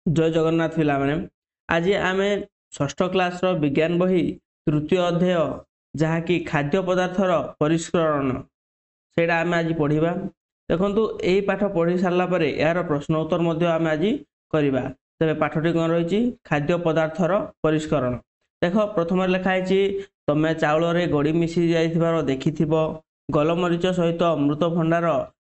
जय जगन्नाथ पिला माने आज आम षष्ठ क्लास विज्ञान बही तृतीय अध्याय जहाँकि खाद्य पदार्थर परिष्करण से आम आज पढ़ा। देखु यही पाठ पढ़ी सारा पर यार प्रश्न उत्तर आम आज करवा। तेरे पाठटी कौन रही खाद्य पदार्थर परिष्करण। देख प्रथम लिखाई तमें चाउल गड़ी मिसी जा देखि गोलमरीच सहित अमृत भंडार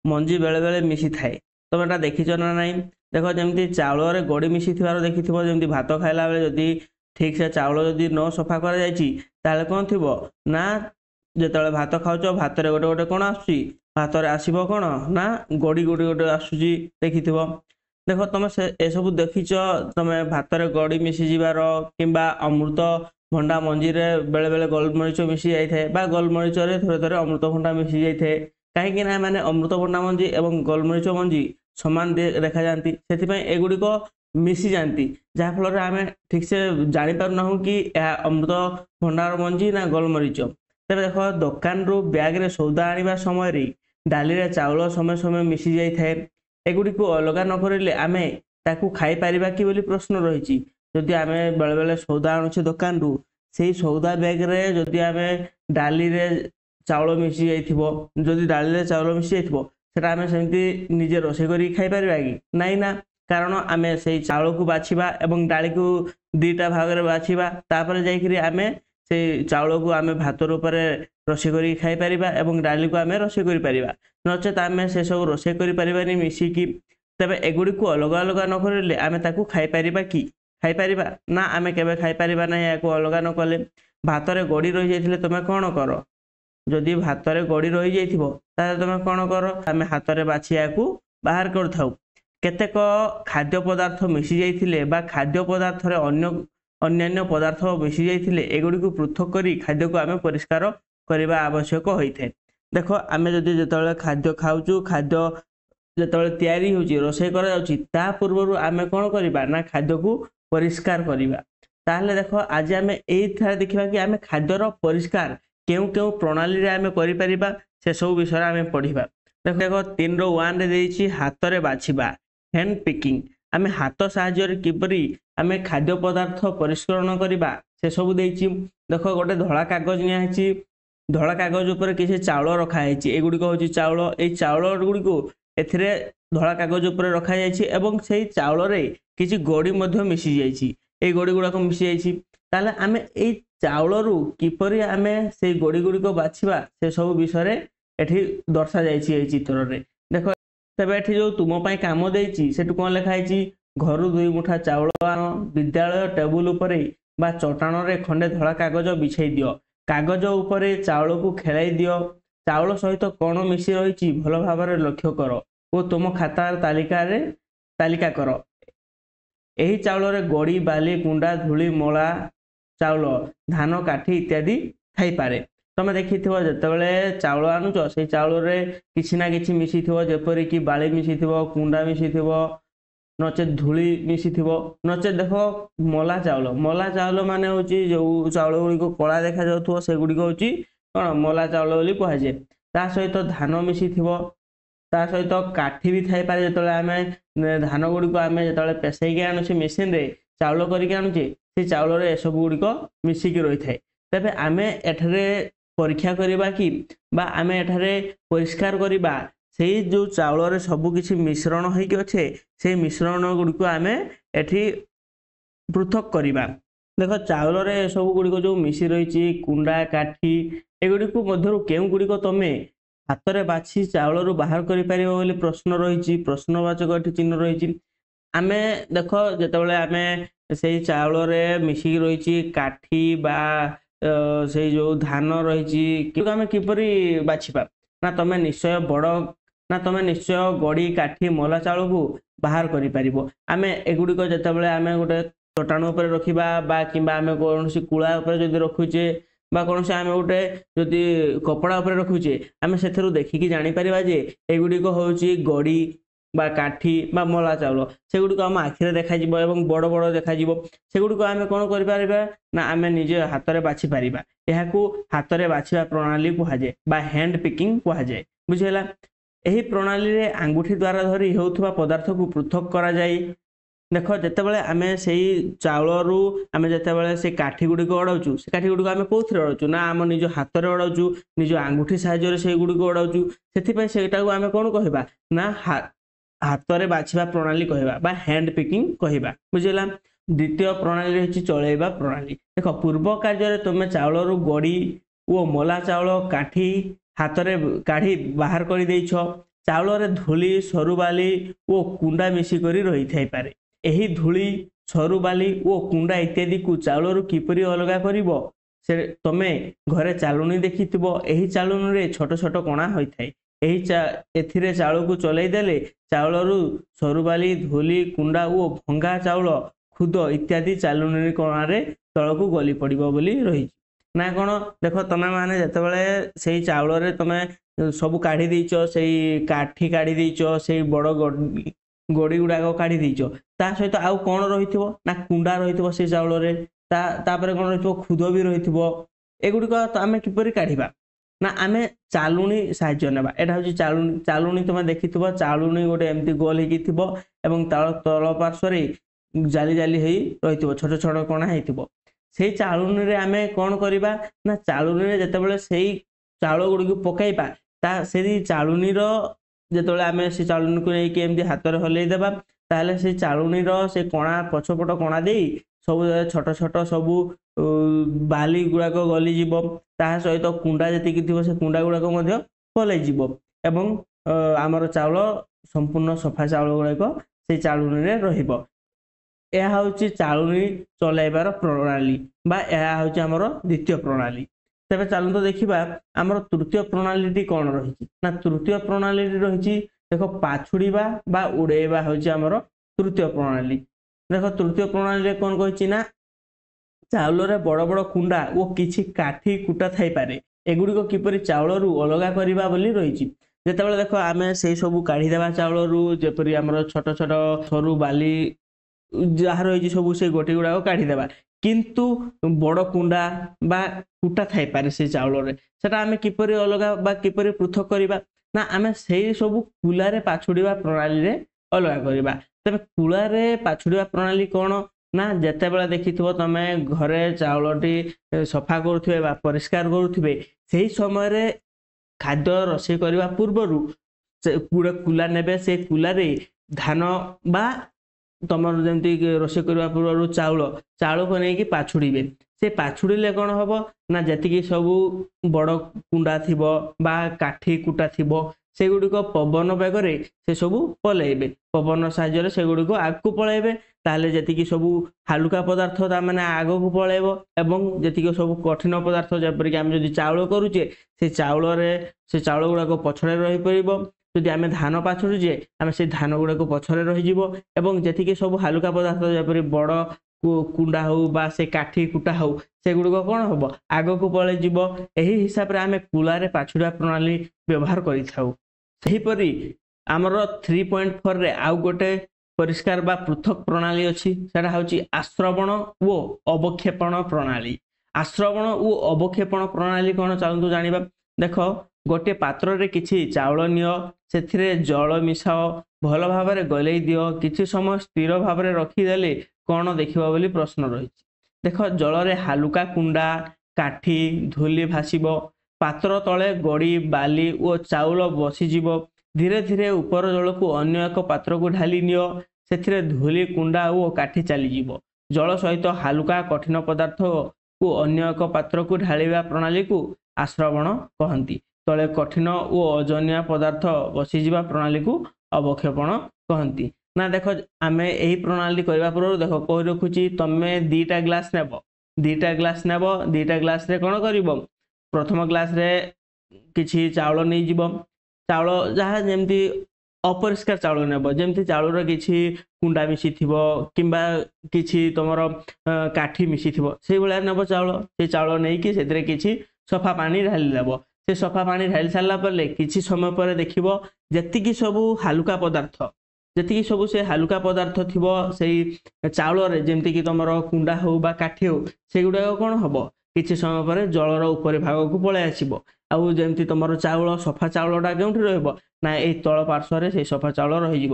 मंजी बेले बेले मिसी थाए। तुम एटा देखिच ना नाई। देख जमी चाउल गड़ी मिसी देखि जमी भात खाइला बेले जदि ठीक से चाउल जदि न सफा कर कौन थी ना जो भात खाऊच भात गोटे गोटे कौन आसुची भात आसब कौन ना गड़ी गोटे गोटे आसूची देखि। देख तुम से सब देखिच तुम भात गड़ी मिसी जीवार कि अमृत भंडा मंजी बेले बेले गोलमरीच मिसी जाए गोलमरीच थे थे अमृत भंडा मिसी जाए कहीं मैंने अमृत भंडा मंजी और गोलमरीच मंजी समान देखा जाती से एगुड़िक मिसी जाती जहाँफल आम ठीक से जापर ना कि अमृत भंडार मंजी ना गोलमरीच। तेज देख दुकान रु बैग रे सौदा आने समय डाली रे चाउल समय समय मिसी जाए एगुड़ी को अलग नक आम ताकू खाई पारिबा कि बोली प्रश्न रही। जदि आम बेले बेले सौदा आणुचे दुकान रु से सौदा बैग रे जदि आम डाली रे चाउल मिसी जाइथिबो जदि डाली रे चाउल मिसी जाइथिबो सेटा आम सेमती निजे रोषे करी खाई पारिबा कि नाई ना। कारण आम से चाउल को बाछिबा एवं डाली को दीटा भाग में बाछिबा तापर जाइकरी आम से चाउल को आम भात रूप रोषे करी खाई पारिबा एवं डाली को आम रोषे करि पारिबा नचेत आम से सब रोषे करि पारिबानी मिसिकी। तेबे एगुड़ी को अलग अलग न करिले आम ताकू खाई पारिबा कि खाई पारिबा ना आम केबे खाई पारिबा ना या को अलग न कले। भात रे गड़ी रही जाइथिले तुमे कोन कर जदि भात रे गड़ी रही जाइथिबो ताले तुमे कोन कर आम हाथ रे बाछि याकू बाहर कर थाउ। केतेक खाद्य पदार्थ मिसी जाइथिले बा खाद्य पदार्थ रे अन्य पदार्थ मिसी जाइथिले एगुड़ी को पृथक करी खाद्य को आम परिष्कार करने आवश्यक होता है। देख आम जदि जो खाद्य खाऊचु खाद्य जो तैयारी होची रोषे करा जाउची ता पूर्व आम कौन करबा ना खाद्य को परिष्कार करबा। ताहले देख आज आम एई देखिबा कि आम खाद्यर परिष्कार केउ केउ प्रणाली रे आम करि परिबा से सब विषय आम पढ़िबा। देख देख 3:1 रे देइची हाथ रे बाछिबा हैंड पिकिंग आम हाथ साहाय्य किपरि आम खाद्य पदार्थ परिष्करण करबा से सब देइची। देख गोटे धला कागज नियाची धला कागज उपर किसी चाउल रखाई एगुड़िक हूँ चाउल ये चाउल गुड़िक एथिरे धला कागज उपर रखा जाइए एवं से चाउल रे किसी गड़ी मध्य मिसी जाइए गड़ी गुड़ाक मिसी जाइए ताले आम ए चाउल रु किपरि आम से गड़ी गुड़िक बाछिबा से सब विषय एठी दर्शा जाइए चित्र रे। देख तेबे एठी जो तुम पई काम देइची सेटु कोन लिखाई घर 2 मुठा चाउल आन विद्यालय टेबुल उपरे बा चटाण रे खंडे धला कागज बिछाई दियो कागज उपरे चाउल को खेलाई दियो चाउल सहित कौन मिसी रही भल भाव लक्ष्य कर और तुम खाता तालिका कर। यही चाउल रे गड़ी बाली कुंडा धूली मला चाउल धान काठी इत्यादि थाई पारे। तुम देखि जितेबाला चाउल आणुच से चाउल रे किछि ना किछि मिसी थो जेपरि कि बाली मिसी थो कुंडा मिसी थो नचे धूली मिसी थो नचे देख मला चाउल माने होची जो चाउल गुड़िक कला देखा जाउथो से गुड़िक होची कौन मला चाउल बोली कहुए। ता सहित धान मिसी थो ता सहित काठी भी थाई पारे जो आम धान गुड़िक आम जो पेसैकी आणुचे मेसीन रे चाउल करके आणुचे से चाउल रे सब गुड़िक मिसिकी रही थाए। तेबे आम एठारे परीक्षा करबा कि बा आम एठारे परिष्कार करबा से जो चाउल रे सब किछि मिश्रण होइके अच्छे से मिश्रण गुड़िक आम एठी पृथक करबा। देख चाउल रे सब गुड़िक जो मिसी रही कुंडा काठी एगुड़िक मध्य केउ गुड़िक तमे हाथ रे बाछि चाउल रु बाहर करि परिबो बोली प्रश्न रही प्रश्नवाचक एठी चिन्ह रही। आमे देख जेतेबेले आमे से चाउल रे मिसी रही काठी बा से जो धान रही आम किपरि बाछिबा ना तमे निश्चय बड़ ना तमे निश्चय गड़ी काठी मला चाउल को बाहर करि परिबो। आमे एगुड़िक जेतेबेले आमे गोटे चटाण उपर रखिबा बा किंबा आमे कोनोसी कुळा उपर जदि रखुचे बा कोनोसी आमे गोटे जदि कपड़ा उपर रखुचे आमे सेथरु देखिकी जानि परिबा जे एगुड़िक होउची गड़ी बा काठी बा मला चाउल सेगुड़िक आम आखिरे देखा जिवो एवं बड़ बड़ देखा जिवो सेगुड़िक आमे कोन करि परिबा ना आमे निजे हाथ रे बाछि परिबा। एहाकू हाथ रे बाछिबा प्रणाली कुहाजे बा हैंड पिकिंग कुहाजे बुझिला। एही प्रणाली रे आंगुठी द्वारा धरी हेउथबा पदार्थ को पृथक करा जाय देख जितेबाला आम से चाउलू आम जितेबाला से काठी गुड़िक अड़ाऊँ से काठी गुड़िक आम कौन अड़ाऊँ ना आम निज हाथ में अड़ाऊँ निज आंगुठी साहाय्य से गुड़िक अड़ाऊँ से आम कौन कह ना हाथ में बाछिबा प्रणाली कहवा हैंड पिकिंग कहवा बुझेगा। द्वितीय प्रणाली रही चलैबा प्रणाली। देख पूर्व कार्य तुम चाउलू गड़ी वो मला चाउल काठी हाथ में काढ़ी बाहर कर चाउल धूली सरू बाली और कुंडा मिसिक रही थाई पारे। एही धूली सरू बाली ओ कुंडा इत्यादि को चाउलू किपरि अलग कर से तमे घरे चालुनी देखि एही चालुनी रे छोट छोट कणा होता है एथिरे चाउल को चलै देले चाउलू सरू बाली धूली कुंडा और भंगा चाउल खुद इत्यादि चालुनी कणारे तल को गली पड़ो बोली रही ना कौन। देख तुम मैंने जितेबाला से चाउल तुम सब काढ़ी देच से काठी काढ़ी देच से बड़ गड़ी गुड़ाक काढ़ी देच ता सहित आउ कौन रही ना कुंडा रही से चाउल तापर कौन रही खुद भी रही एगुड़िक आम किपरि काढ़ा ना आम चालुनी साहाय्य नेबा। एटा हूँ चालुनी चालुनी तुम देखि चालुनी गोटे एमती गोल हो तल पार्श्व जाली जाली रही छोट छोट कणा से चालुनी रे आमे कौन करिबा ना चालुनी रे जतेबेले से चाउल गुड़ी को पकाइबा ता से चालुनी रो जतेबेले आमे से चालुनी को लेके एमती हाथ रे हलै देबा ताले से चालुनी रो से कणा पछपट कणा देई सब छोट छोट सब बाली गुड़ाक गली जीव ता सहित कुंडा जति थी से कुंडा गुड़ाक मध्य पलै जीव एवं आमर चाउल संपूर्ण सफा चाउल गुड़ाक से चालुनी रे रहिबो। यह हूँ चालुनी चलैबार प्रणाली बा यह हूँ आमर द्वितीय प्रणाली। तेज चलते देखा आमर तृतीय प्रणाली कौन रही ना तृतीय प्रणाली रही देख पाछुड़ीबा बा उड़ेबा हूँ आमर तृतीय प्रणाली। देख तृतीय प्रणाली कौन कही ना चाउल रे बड़ बड़ कुंडा वो किछि काठी कुटा थाई पारे एगुड़िक किपरि चाउलरू अलग करवा बोली रही। जितेबाला देख आम से सब काढ़ीदेवा चाउलरू जेपरी आमर छोट छोट सरू बाली जहाँ रही सब से गोटी गुड़ाक काढ़ीदेवा किंतु बड़ कुंडा बा कुटा थाई पारे से चाउल रे सेटा आमे किपरि अलग बा किपरि पृथक करबा ना आमे सेही सब कुलारे पाछुड़ीबा प्रणाली रे अलग करबा। तबे कुलारे पाछुड़ीबा प्रणाली कौन ना जेतेबेला देखिथिबो तमे घरे चाउलटी सफा करुथिबे बा परिष्कार करुथिबे सेही समय रे खाद्य रोषेई करबा पूर्वरु पूरा कुला नेबे से कुलारे धान बा तुम जमी रोषेई करने पूर्व चाउल चाउल को लेकिन पाछुड़े से पाछुड़े कौन हम ना जी सब बड़ कुंडा थी बा काठी कुटा थी से गुड़िक पवन बेगरे से सब पलैबे पवन साहाय्य से गुड़िक आग को पलैबे ताले जी सब हालुका पदार्थ मैंने आग को पलैब एवं जी सब कठिन पदार्थ जपरिक आम जब चाउल करुचे से चाउल गुड़ाक पछड़े रही पार जदि आम धान पाछुड़े आम से धान गुड़ाक पछरे रही जी सब हालुका पदार्थ जपरी बड़ कुंडा हो बा से काठी कुटा हो से गुड़िक कौन हम आग को पलि यही हिसाब से आम कुलारे पाछुड़ा प्रणाली व्यवहार करीपरी आमर 3.4 रे आउ गोटे परिष्कार बा पृथक प्रणाली अच्छी सेटा हूँ आश्रवण वो अवक्षेपण प्रणाली। आश्रवण वो अवक्षेपण प्रणाली कौन चलतु जानिबा। देख गोटे पात्र रे किछि चाउल नियो से जल मिसाओ भल भाव गलई दियो किछि समय स्थिर भाव रखीदे कौन देखा बोली प्रश्न रही। देख जल रे हालुका कुंडा काठी धूली भाषिब पात्र तले गड़ी बाली और चाउल बसीज धीरे धीरे ऊपर जल को अन्य एक पात्र को ढाली नियो से धूली कुंडा और काठी चलीज जल सहित हालुका कठिन पदार्थ को अन्य एक पात्र को ढालिबा प्रणाली को आश्रवण कहती तले कठिन और ओजनिया पदार्थ बसीजा प्रणाली को अवक्षेपण कहती। ना देख आम यही प्रणाली करने पूर्व देख कही रखुची तमे दीटा ग्लास नेब दीटा ग्लास रे कौन कर प्रथम ग्लास रे किछि चाउल नहीं जीव चाउल जहाँ जमती अपरिष्कार चाउल नेब जमती चाउल किछि कुंडा मिसी थिबो किंबा किछि तुमर काठी मिसी थिबो से भलिया नेब चाउल नहीं कि सेतरे किछि सफा पानी ढाली देब से सफा पानी ढाली सारा पर किछि समय पर देखिबो जतिकी सब हालुका पदार्थ जी सब से हालुका पदार्थ थी से चाउल जमती कि तुम कुंडा हो बा काठी हो से गुड़ाक कौन हम किसी समय पर जलर ऊपर भाग को पलि आसब आउ जमती तुम चाउल सफा चाउलटा क्यों रहा ना ये तल पार्श्व से सफा चाउल रही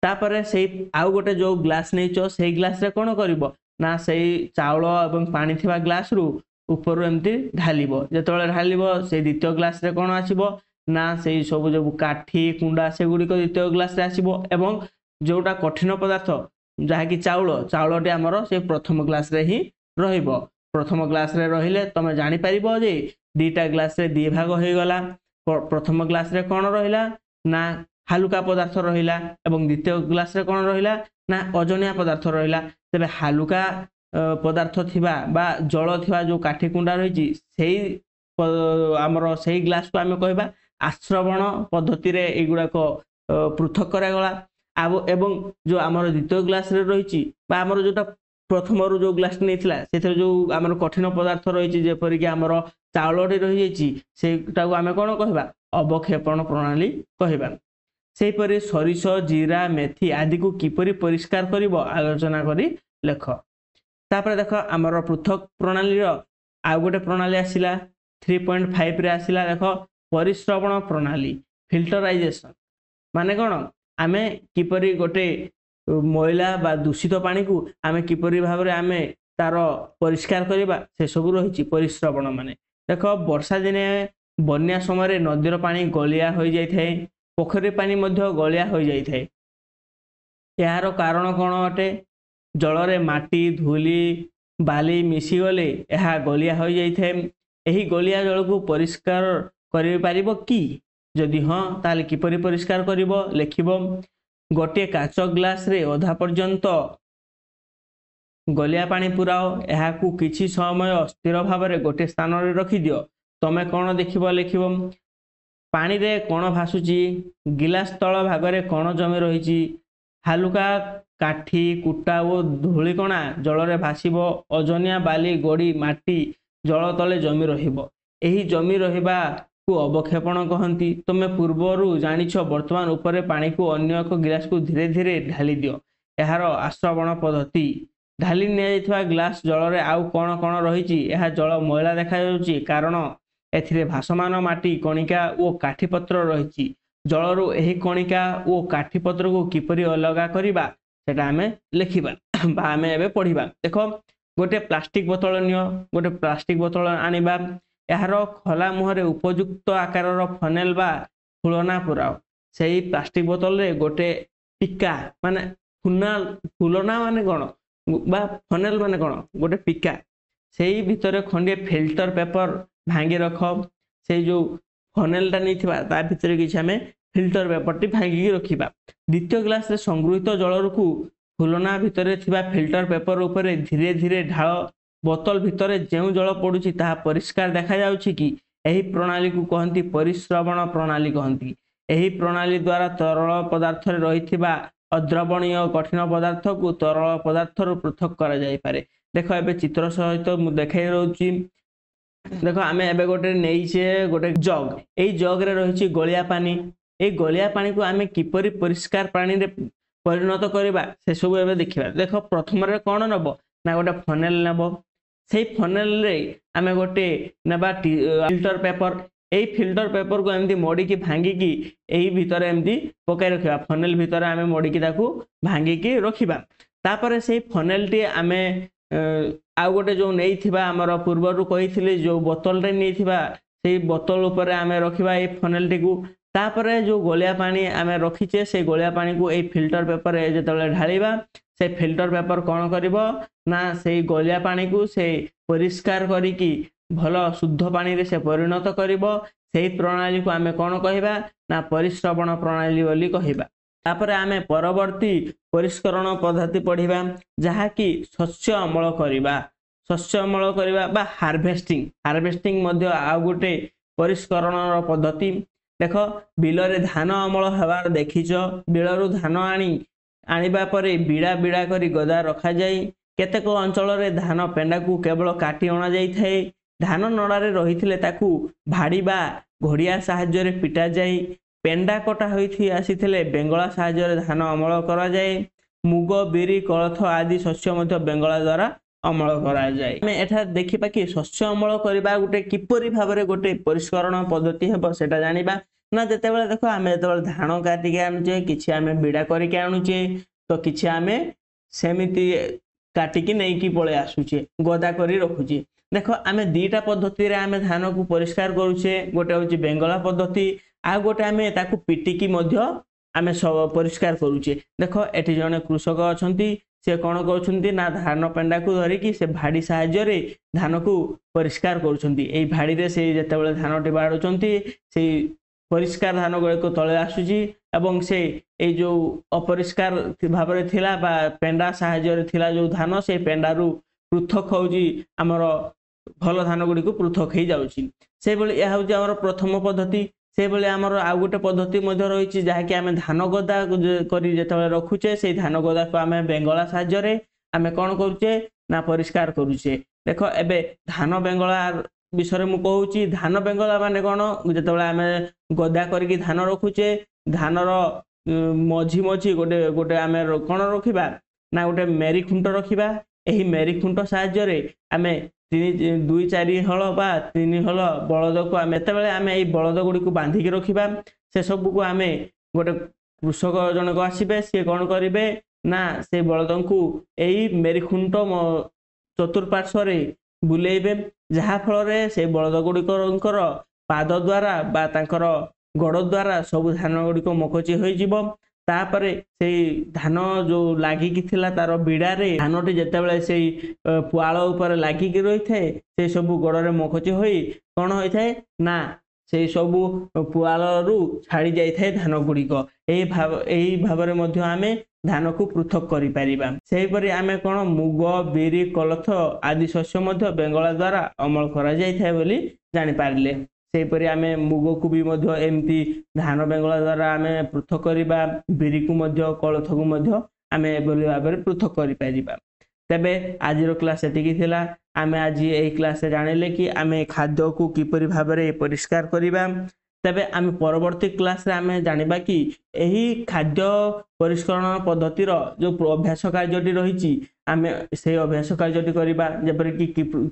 तापर से आउ गोटे जो ग्लास नहीं से ग्लास रे कौन कर ना से चाउल और पानी थिबा ग्लास रु ऊपर एमती ढालिबो जेतबेले ढालिबो से द्वितीय ग्लास रे कौन आसीबो ना से सब जो काठी कुंडा से गुड़िक द्वितीय ग्लास रे आसीबो एवं जोटा कठिन पदार्थ जहाँकि चाउल चाउलटी आमर से प्रथम ग्लास रे ही रहिबो प्रथम ग्लास रे रहिले तमे जानि परिबो जे दीटा ग्लास रे दी भाग हो गला प्रथम ग्लास रे कौन रहिला ना हालुका पदार्थ रहिला एवं द्वितीय ग्लास रे कौन रहिला ना ओजनिया पदार्थ रहिला तेबे हालुका पदार्थ थिबा बा जल थिबा जो काठी कुंडा रहिछि सेही आमर सेही ग्लास को आमे कहबा आश्रवण पद्धति रे एगुडा को पृथक करा गला एवं जो आमर द्वितीय ग्लास रे रहिछि बा आमर जोटा प्रथम रु जो ग्लास नैथिला सेथरे जो आमर कठिन पदार्थ रहिछि जेपरि कि आमर चाउलटी रहि जाइछि सेटा को आमे कोन कहबा अवक्षेपण प्रणाली कहबा सेपरि सरिष जीरा मेथी आदि को किपरि परिष्कार करिवो आलोचना करी लेख तापर देख आमर पृथक प्रणाली रो आ गोटे प्रणाली आसिला 3.5 रे आसिला देख परिश्रवण प्रणाली फिल्टराइजेशन माने कोन आमे किपरि गोटे मैला बा दूषित पानी को आमे किपरि भाव रे आमे तार परिष्कार करिबा से सब रहिछि परिश्रवण माने देख वर्षा दिने बन्या समय नदीर पानी गलिया हो जाय थाए पोखरी पानी मध्य गलिया हो जाय थाए यार कारण कोन अटे जल रे माटी धूली बाली मिसी गले यह गलिया हो जाय थाए एही गलिया जल को परिष्कार करि पारिबो कि जदि हां ताले किपरि परिष्कार करिवो लेखिबो गोटे काच ग्लास रे अधा पर्यंत गलिया पानी पुराओ यह किछि समय स्थिर भाव रे गोटे स्थान रे रखि दियो तमे कोन देखिबो लेखिबो पानी रे कोन भासुची गिलास तळ भाग रे कोन जमी रहिची हालुका काठी कुटा ओ धूली कणा जल रे भासिबो ओजनिया बाली गोड़ी माटी जल तले जमी रहिबो एही जमी रहिबा को अवक्षेपण कहंती तमे पूर्वरु जानिछो वर्तमान ऊपर पानी को अन्य एक गिलास को धीरे धीरे ढाली दियो एहार आश्रवण पद्धति ढाली ने ग्लास जल रे आउ कोन कोन रहिची एहा जल मैला देखा जाउची कारण एथिरे भासमान माटी कणिका ओ काठीपत्र रहिची जलरू एही कणिका ओ काठीपत्र को किपरि अलगा करिबा सेटा हमें लिखिबा बा हमें एबे पढिबा देखो गोटे प्लास्टिक बोतल नियो गोटे प्लास्टिक बोतल आनिबा यार खोला मुहरे उपयुक्त आकार फनेल बा फुलना पुराओ सेही प्लास्टिक बोतल रे गोटे टिका माने फुलना माने कोन बा फनेल माने कोन गोटे पिका सेही भितरे खंडे फिल्टर पेपर भांगी रख से जो फनेलटा नहीं ता भितर किसी आम फिल्टर पेपर टी भांगी रखा द्वितीय ग्लास रे संगृहित जल को फुलना भितर फिल्टर पेपर उपरे धीरे धीरे ढाल बोतल भितर जो जल पड़ुछि ताहा परिष्कार देखा जाउछि कि एही प्रणाली को कहती परिश्रवण प्रणाली कहती एही प्रणाली द्वारा तरल पदार्थ रे रहिथिबा अद्रवणीय कठिन पदार्थ को तरल पदार्थ रु पृथक करा जाय पारे देखो एबे चित्र सहित मु देखाई रहउछि देखो आमे एबे गोटे नेइछे गोटे जग एई जग रे रहिछि गलिया पानी ए गलिया पानी को आमे किपरि परिष्कार पानी रे परिणत करिबा से सब एबे देखिबा देखो प्रथम रे कोन नबो ना गोटे फनेल नबो सेही फनेल रे आमे गोटे नबा फिल्टर पेपर एई फिल्टर पेपर को एमदी मोडी की भांगी की एही भितर एमदी पकाई रखिबा फनेल भितर आमे मोडी की ताकू भांगी की रखिबा तापरे सेही फनेल टी आमे आउ गोटे जो नहीं थिबा हमर पूर्वरु कहिथिले जो बोतल रे नहीं थिबा सेही बोतल ऊपर आमे रखिबा ए फनेल टी को तापरे जो गलिया पानी आमे रखिचे से गलिया पानी को ए फिल्टर पेपर ए जेतले ढालिबा से फिल्टर पेपर कोन करिवो ना से गलिया पानी को से परिष्कार करी की भलो शुद्ध पानी रे से परिणत करिवो सेही प्रणाली को आमे कोन कहिबा ना परिश्रवण प्रणाली बोली कहिबा तापरे आमे परवर्ती परिष्करण पद्धति पढ़िबा जहा कि शस्य अमल करिबा बा हार्वेस्टिंग मध्य आ गोटे परिष्करण पद्धति देखो बिल रे धान अमल हवार देखिछ बिलरु धान आनिबा परे बिड़ा बिड़ा करी गदा रखा जाई केतेक अंचल रे धान पेंडा को केवल काटी अणा जाई थाए धान नड़ा रे रहिथिले ताकू भाड़ी बा घोड़िया साहाय्य रे पिटा जाई पेंडा कटा होई आसीथिले बेंगला साहाय्य रे धान अमल करा जाए मुग बिरी कोलथ आदि शस्य मध्य बेंगला द्वारा अमल करा जाए मैं एठा देखिबा कि शस्य अमल करबा गोटे किपरि भाबरे गोटे परिष्करण पद्धति हेबो सेटा जानिबा ना जेतेबेले देखो आमे जेतेबेले धान काटिके आनुचे किछि आमे बिड़ा करिके आनुचे तो किछि आमे सेमिति काटिकी नहीं कि पळे आसुचे गदा करी रखुचे। देखो आमे दीटा पद्धति रे आमे धान को परिष्कार करूचे गोटे होची बेंगला पद्धति आ गोटे आमे ताकू पिटिकी मध्य आमे सब परिष्कार करूचे। देखो एठी जने कृषक अछंती से कोन करूछंती ना धान पेंडा को धरि कि से भाडी सहाय्य रे धान को परिष्कार करूछंती। एई भाडी रे से जेतेबेले धानटी बाडुछंती से परिष्कार धान गुड़िक तले आसुची एवं से ए जो अपरिष्कार भाव में थिला बा पेंडा साहाय्य थिला जो धान से पेंडारू पृथक होउची हमर भल धान गुड़िक पृथक हो जाउची। से बेले यह होउची हमर प्रथम पद्धति। से बेले हमर आ गोटे पद्धति मध्ये रहिची जहा कि आमे धान गदा करी जेतबे रखुचे से धान गदा को आमे बेंगला साहाय्य रे आमे कोन करूचे ना परिष्कार करूचे। देखो एबे धान बेंगला विषय मु कहूची धान बेंगला माने कोन जेतबे आमे गदा करके धान रखुचे धानर मझी मझी गोटे गोटे आमे कोन रखिबा ना गोटे मेरी खुंट रखिबा। एही मेरी खुंट साहाय्य रे आमे 2-4 हल बा 3 हल बलद को आमे तेबेले आमे एही बलद गुडी को बांधी के रखिबा। से सब को आमे गोटे कृषक जनक आसीबे से कोन करिवे ना से बलद को एही मेरी खुंट चतुर्पार्श्व रे बुलेइबे जहा फल रे से बलद गुडीकर पाद द्वारा बा तांकर गड़ द्वारा सब धान गुड़िक मकची हो जिवो। तापरे से धान जो लागिकी थिला तार बिड़ा रे धानटी जेतेबेले से पुआल ऊपर लागिकी रही थाए से सब गड़ रे मकची होई कोन होई थाए ना से सब पुआल रु छाड़ी जाई थाए धान गुड़िक। एही भाव रे मध्य आमे धान को पृथक करि परिबा। सेही परि आमे कोन मुग बिरी कोलथ आदि शस्य मध्य बेंगला द्वारा अमल करा जाई थाए बोली जानि पारले। सेही परि आमे मुग को भी मध्य एमती धान बेंगला द्वारा आमे पृथक करिबा बिरी को मध्य कोलथ को मध्य आमे बोली भाबरे पृथक करि परिबा। तबे आजिरो क्लास एतिकी थिला। आमे आज एही क्लास रे जानिले कि आमे खाद्य को किपरि भाबरे परिष्कार करिबा। तबे आमे परवर्ती क्लास रे आमे जानिबा कि एही खाद्य परिष्करण पद्धति रो जो अभ्यास कार्यटी रहिची आमे से अभ्यास कार्यटी करिबा जेपरि कि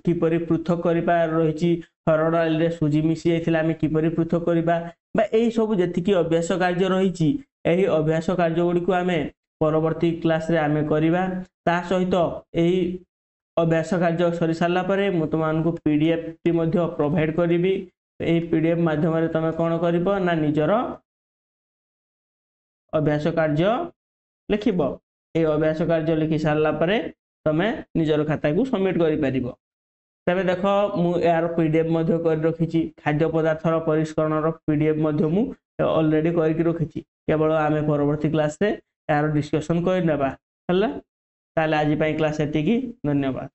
किपरि पृथक करिबा रहिची हरड़ डाल रे सुजी मिसी आइथिला आमे किपरि पृथक करिबा बा एही सब जेतिकी अभ्यास कार्य रहिची एही अभ्यास कार्य गुडी को आमे परवर्ती क्लास रे आमे करिबा। ता सहित एही अभ्यास कार्य सरी सारला परे मु तुमान को पीडीएफ टी मध्य प्रोवाइड करिबी। एही पीडीएफ माध्यम रे तमे कोन करिबो ना निजर अभ्यास कार्य लिखिबो। ए अभ्यास कार्य लिखि सारला परे तमे निजर खाता को सबमिट करि परिबो। तबे देखो मु यार पीडीएफ मध्य कर रखिची खाद्य पदार्थर परिष्करण रो पीडीएफ मध्य मु ऑलरेडी करके रखिची। केवल आमे परवर्ती क्लास रे यार डिस्कशन कर नेबा हल्ला। ताले आज पई क्लास एतिकी धन्यवाद।